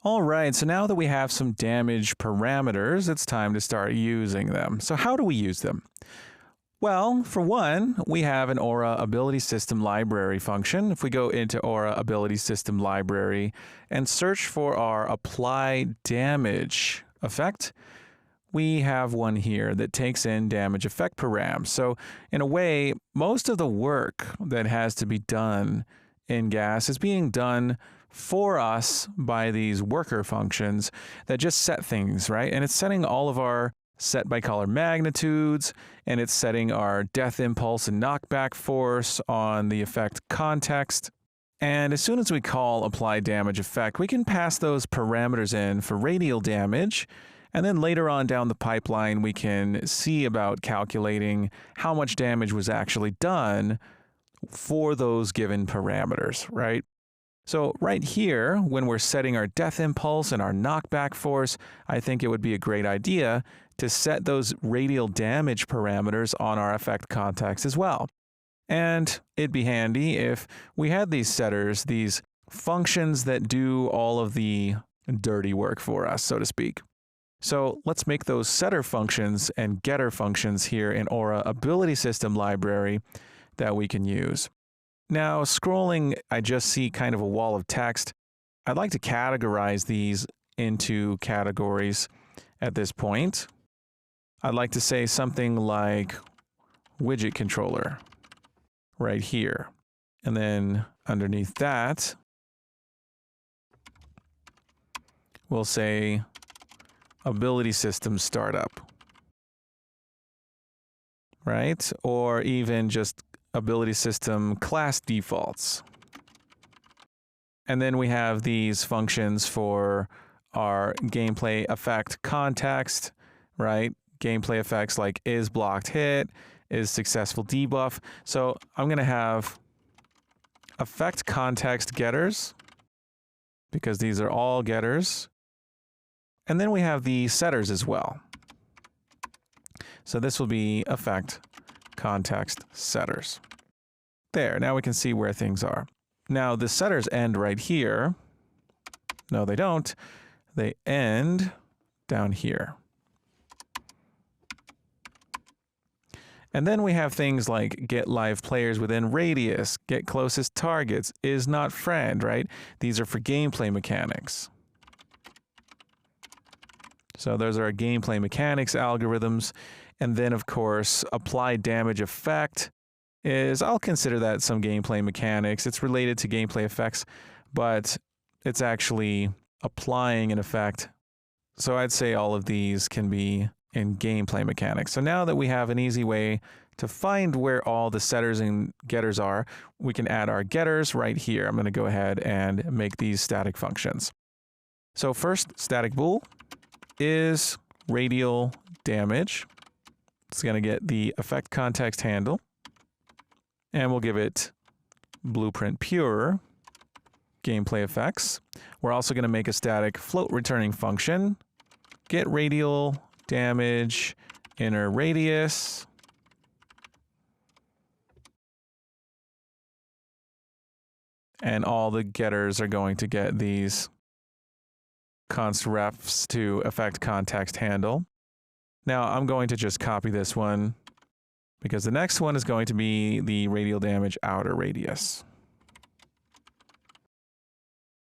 All right, so now that we have some damage parameters, it's time to start using them. So how do we use them? Well, for one, we have an Aura Ability System Library function. If we go into Aura Ability System Library and search for our Apply Damage effect, we have one here that takes in damage effect params. So in a way, most of the work that has to be done in gas is being done for us by these worker functions that just set things, right? And it's setting all of our set by color magnitudes, and it's setting our death impulse and knockback force on the effect context. And as soon as we call apply damage effect, we can pass those parameters in for radial damage. And then later on down the pipeline, we can see about calculating how much damage was actually done for those given parameters, right? So right here, when we're setting our death impulse and our knockback force, I think it would be a great idea to set those radial damage parameters on our effect context as well. And it'd be handy if we had these setters, these functions that do all of the dirty work for us, so to speak. So let's make those setter functions and getter functions here in Aura Ability System Library that we can use. Now, scrolling, I just see kind of a wall of text. I'd like to categorize these into categories at this point. I'd like to say something like widget controller right here. And then underneath that, we'll say ability system startup, right? Or even just ability system class defaults. And then we have these functions for our gameplay effect context, right? Gameplay effects like is blocked hit, is successful debuff. So I'm going to have effect context getters, because these are all getters. And then we have the setters as well. So this will be effect context setters. There, now we can see where things are. Now the setters end right here. No, they don't. They end down here. And then we have things like get live players within radius, get closest targets, is not friend, right? These are for gameplay mechanics. So those are our gameplay mechanics algorithms. And then, of course, apply damage effect is, I'll consider that some gameplay mechanics. It's related to gameplay effects, but it's actually applying an effect. So I'd say all of these can be in gameplay mechanics. So now that we have an easy way to find where all the setters and getters are, we can add our getters right here. I'm going to go ahead and make these static functions. So first, static bool is radial damage. It's going to get the effect context handle. And we'll give it blueprint pure gameplay effects. We're also going to make a static float returning function. Get radial damage inner radius. And all the getters are going to get these const refs to effect context handle. Now I'm going to just copy this one because the next one is going to be the radial damage outer radius.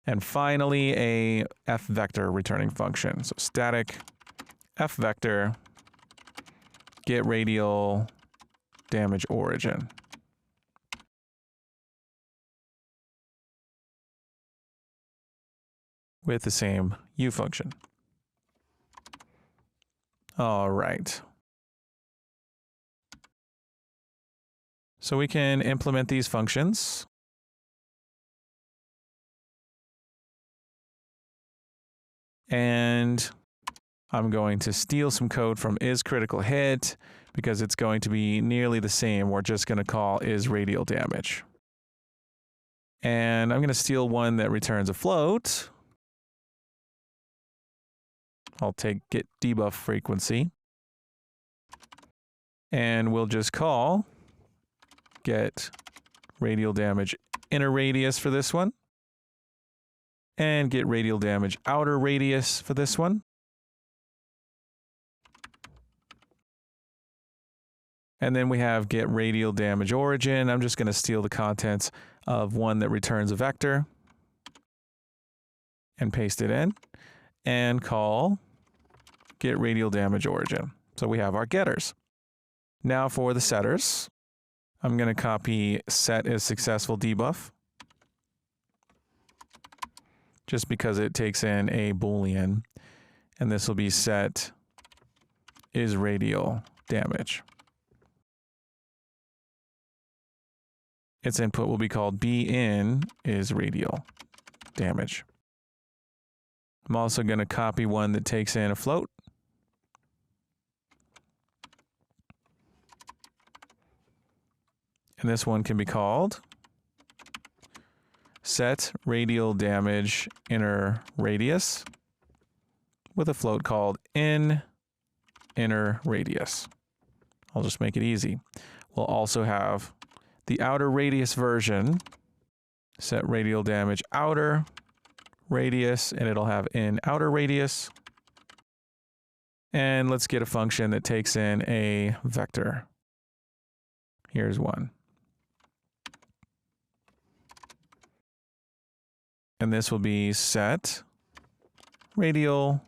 And finally, a f vector returning function. So static f vector get radial damage origin. With the same u function. All right. So we can implement these functions. And I'm going to steal some code from isCriticalHit because it's going to be nearly the same. We're just going to call isRadialDamage. And I'm going to steal one that returns a float. I'll take get debuff frequency. And we'll just call get radial damage inner radius for this one. and get radial damage outer radius for this one. And then we have get radial damage origin. I'm just going to steal the contents of one that returns a vector and paste it in and call get radial damage origin. So we have our getters. Now for the setters, I'm going to copy set is successful debuff just because it takes in a Boolean, and this will be set is radial damage. Its input will be called be in is radial damage. I'm also going to copy one that takes in a float. And this one can be called set radial damage inner radius with a float called in inner radius. I'll just make it easy. We'll also have the outer radius version, set radial damage outer radius, and it'll have in outer radius. And let's get a function that takes in a vector. Here's one. And this will be set radial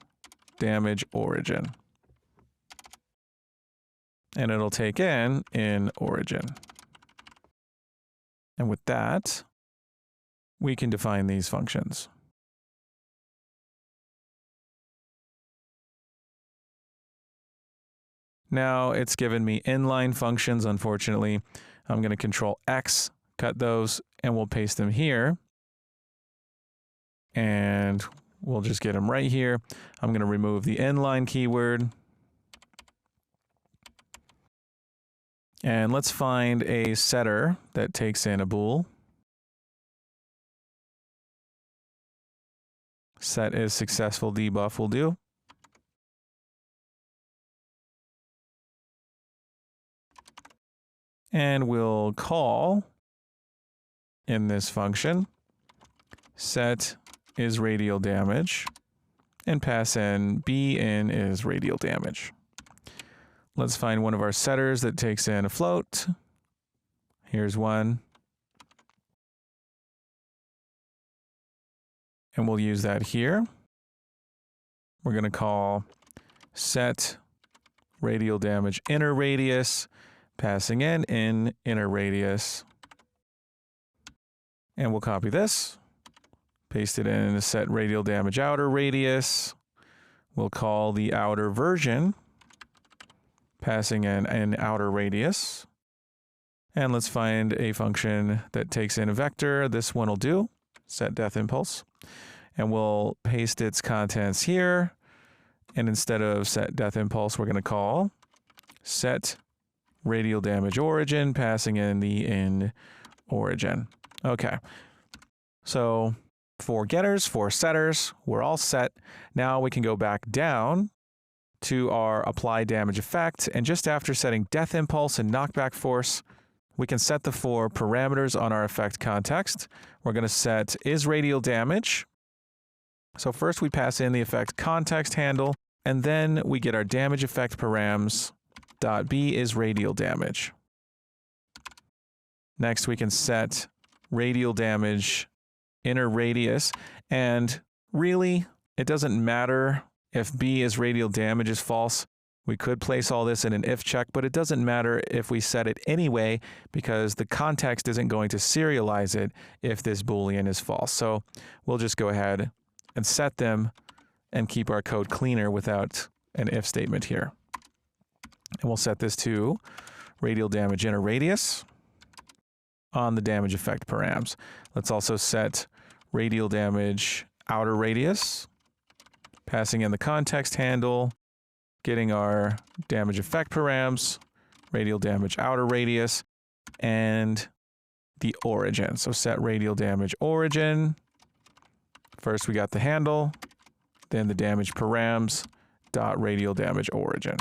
damage origin. And it'll take in origin. And with that, we can define these functions. Now it's given me inline functions, unfortunately. I'm going to control X, cut those, and we'll paste them here. And we'll just get them right here. I'm going to remove the inline keyword. And let's find a setter that takes in a bool. Set is successful debuff will do. And we'll call in this function set is radial damage and pass in be in is radial damage. Let's find one of our setters that takes in a float. Here's one. And we'll use that here. We're going to call set radial damage inner radius, passing in inner radius. And we'll copy this, paste it in to set radial damage outer radius. We'll call the outer version, passing in outer radius. And let's find a function that takes in a vector. This one will do, set death impulse. And we'll paste its contents here. And instead of set death impulse, we're going to call set radial damage origin, passing in the in origin. Okay. So for getters, for setters, we're all set. Now we can go back down to our apply damage effect. And just after setting death impulse and knockback force, we can set the four parameters on our effect context. We're going to set is radial damage. So first we pass in the effect context handle, and then we get our damage effect params dot b is radial damage. Next we can set radial damage inner radius, and really it doesn't matter if b is radial damage is false. We could place all this in an if check, but it doesn't matter if we set it anyway because the context isn't going to serialize it if this Boolean is false. So we'll just go ahead and set them and keep our code cleaner without an if statement here. And we'll set this to radial damage inner radius on the damage effect params. Let's also set radial damage outer radius, passing in the context handle, getting our damage effect params, radial damage outer radius, and the origin. So set radial damage origin. First we got the handle, then the damage params dot radial damage origin.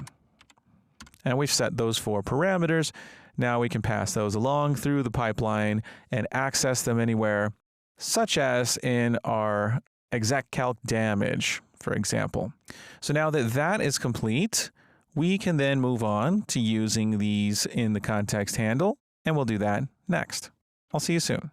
And we've set those four parameters. Now we can pass those along through the pipeline and access them anywhere, such as in our exec.calc damage, for example. So now that that is complete, we can then move on to using these in the context handle, and we'll do that next. I'll see you soon.